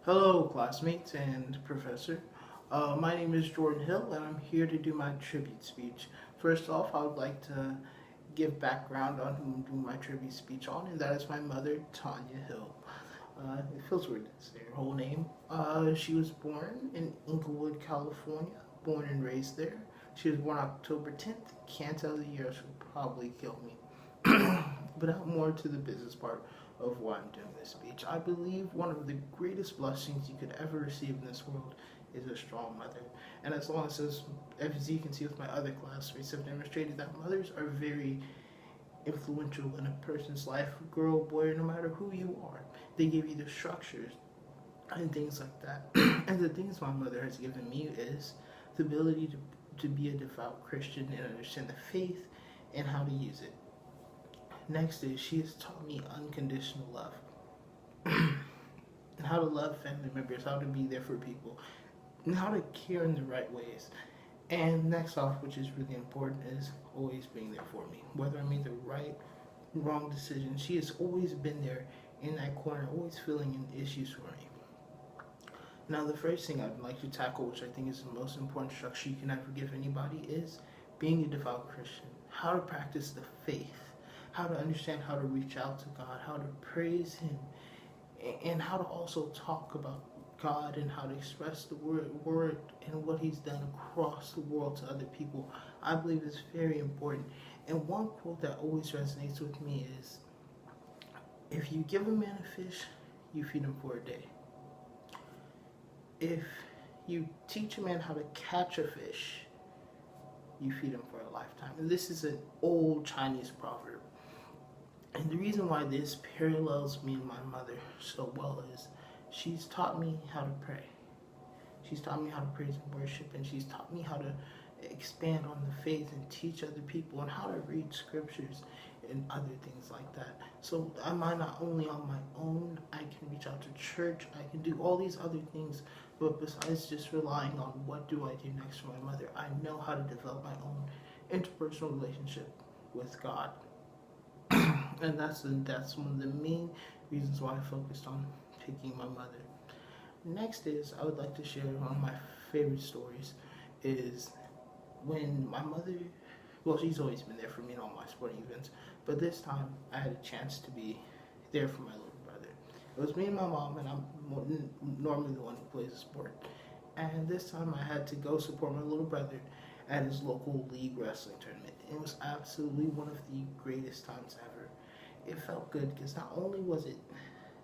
Hello, classmates and professor. My name is Jordan Hill, and I'm here to do my tribute speech. First off, I would like to give background on who I'm doing my tribute speech on, and that is my mother, Tanya Hill. It feels weird to say her whole name. She was born in Inglewood, California, born and raised there. She was born October 10th. Can't tell the year, she'll probably kill me. But now more to the business part of why I'm doing this speech. I believe one of the greatest blessings you could ever receive in this world is a strong mother. And as long as you can see with my other classmates have demonstrated that mothers are very influential in a person's life, girl, boy, no matter who you are. They give you the structures and things like that. And the things my mother has given me is the ability to be a devout Christian and understand the faith and how to use it. Next is she has taught me unconditional love and how to love family members, how to be there for people, and how to care in the right ways. And next off, which is really important, is always being there for me. Whether I made the right, wrong decision, she has always been there in that corner, always filling in issues for me. Now, the first thing I'd like to tackle, which I think is the most important structure you can ever give anybody, is being a devout Christian. How to practice the faith, how to understand how to reach out to God, how to praise Him, and how to also talk about God and how to express the word and what He's done across the world to other people. I believe is very important. And one quote that always resonates with me is, if you give a man a fish, you feed him for a day. If you teach a man how to catch a fish, you feed him for a lifetime. And this is an old Chinese proverb. And the reason why this parallels me and my mother so well is she's taught me how to pray. She's taught me how to praise and worship, and she's taught me how to expand on the faith and teach other people and how to read scriptures and other things like that. So am I not only on my own, I can reach out to church, I can do all these other things, but besides just relying on what do I do next for my mother, I know how to develop my own interpersonal relationship with God. And that's one of the main reasons why I focused on picking my mother. Next is I would like to share one of my favorite stories is when my mother, well, she's always been there for me in all my sporting events, but this time I had a chance to be there for my little brother. It was me and my mom, and I'm normally the one who plays the sport. And this time I had to go support my little brother at his local league wrestling tournament. It was absolutely one of the greatest times ever. It felt good because not only was it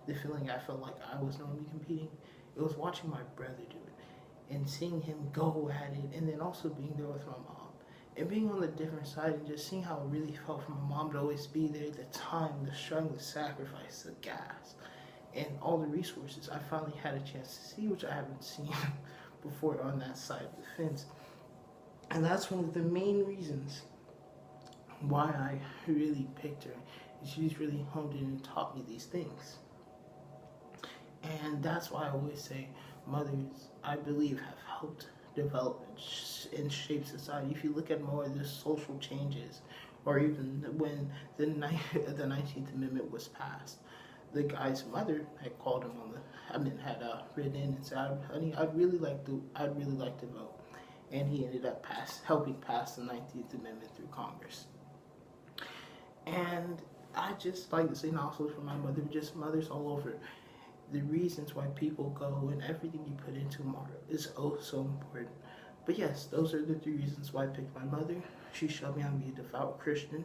the feeling I felt like I was normally competing, it was watching my brother do it and seeing him go at it, and then also being there with my mom and being on the different side and just seeing how it really felt for my mom to always be there, the time, the struggle, the sacrifice, the gas, and all the resources I finally had a chance to see, which I haven't seen before on that side of the fence. And that's one of the main reasons why I really picked her. She's really honed in and taught me these things. And that's why I always say mothers, I believe, have helped develop and shape society. If you look at more of the social changes, or even when the 19th Amendment was passed, the guy's mother had called him had written in and said, "Honey, I'd really like to vote," and he ended up helping pass the 19th Amendment through Congress. And I just like to say, not also for my mother, just mothers all over, the reasons why people go and everything you put into them is oh so important. But yes, those are the three reasons why I picked my mother. She showed me how to be a devout Christian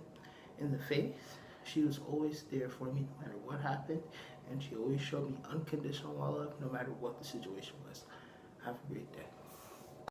in the faith. She was always there for me no matter what happened, and she always showed me unconditional love no matter what the situation was. Have a great day.